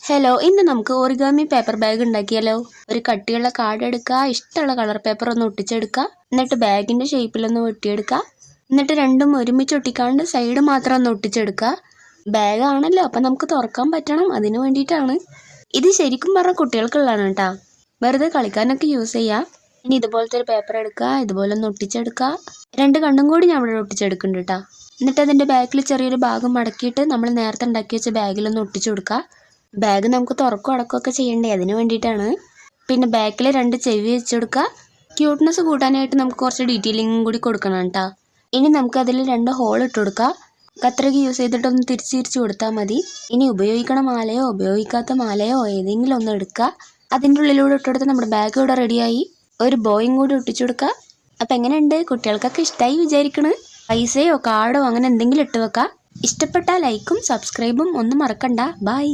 Hello, ഇന്ന് നമുക്ക് origami paper bag ഉണ്ടാക്കിയാലോ. ഒരു കട്ടിയുള്ള കാർഡ് എടുക്കുക, ഇഷ്ടമുള്ള കളർ പേപ്പർ ഒന്ന് ഒട്ടിച്ചെടുക്കുക, എന്നിട്ട് ബാഗിന്റെ ഷേപ്പിലൊന്ന് വെട്ടിയെടുക്കുക, എന്നിട്ട് രണ്ടും ഒരുമിച്ച് ഒട്ടിക്കാണ്ട് സൈഡ് മാത്രം ഒന്ന് ഒട്ടിച്ചെടുക്കുക. ബാഗാണല്ലോ, അപ്പം നമുക്ക് തുറക്കാൻ പറ്റണം, അതിന് വേണ്ടിയിട്ടാണ്. ഇത് ശരിക്കും പറഞ്ഞാൽ കുട്ടികൾക്കുള്ളതാണ് കേട്ടോ, വെറുതെ കളിക്കാനൊക്കെ യൂസ് ചെയ്യാം. ഇനി ഇതുപോലത്തെ ഒരു പേപ്പർ എടുക്കുക, ഇതുപോലെ ഒന്ന് ഒട്ടിച്ചെടുക്കുക. രണ്ട് കണ്ണും കൂടി ഞാൻ ഇവിടെ ഒട്ടിച്ചെടുക്കുന്നുണ്ട് കേട്ടോ. എന്നിട്ട് അതിൻ്റെ ബാക്കിൽ ചെറിയൊരു ഭാഗം മടക്കിയിട്ട് നമ്മൾ നേരത്തെ ഉണ്ടാക്കി വെച്ച ബാഗിലൊന്ന് ഒട്ടിച്ചു കൊടുക്കുക. ബാഗ് നമുക്ക് തുറക്കും അടക്കമൊക്കെ ചെയ്യണ്ടേ, അതിന് വേണ്ടിയിട്ടാണ്. പിന്നെ ബാക്കിൽ രണ്ട് ചെവി വെച്ച് കൊടുക്കുക. ക്യൂട്ട്നെസ് കൂട്ടാനായിട്ട് നമുക്ക് കുറച്ച് ഡീറ്റെയിലിംഗ് കൂടി കൊടുക്കണം കേട്ടോ. ഇനി നമുക്ക് അതിൽ രണ്ട് ഹോൾ ഇട്ട് കൊടുക്കുക. കത്രിക യൂസ് ചെയ്തിട്ടൊന്ന് തിരിച്ച് കൊടുത്താൽ മതി. ഇനി ഉപയോഗിക്കണ മാലയോ ഉപയോഗിക്കാത്ത മാലയോ ഏതെങ്കിലും ഒന്ന് എടുക്കുക. അതിൻ്റെ ഉള്ളിലൂടെ ഇട്ടെടുത്ത് നമ്മുടെ ബാഗ് ഇവിടെ റെഡിയായി. ഒരു ബോയും കൂടി ഒട്ടിച്ചു കൊടുക്കുക. അപ്പം എങ്ങനെയുണ്ട്, കുട്ടികൾക്കൊക്കെ ഇഷ്ടമായി വിചാരിക്കണ്. പൈസയോ കാർഡോ അങ്ങനെ എന്തെങ്കിലും ഇട്ട് വെക്കുക. ഇഷ്ടപ്പെട്ടാൽ ലൈക്കും സബ്സ്ക്രൈബും ഒന്നും മറക്കണ്ട. ബൈ.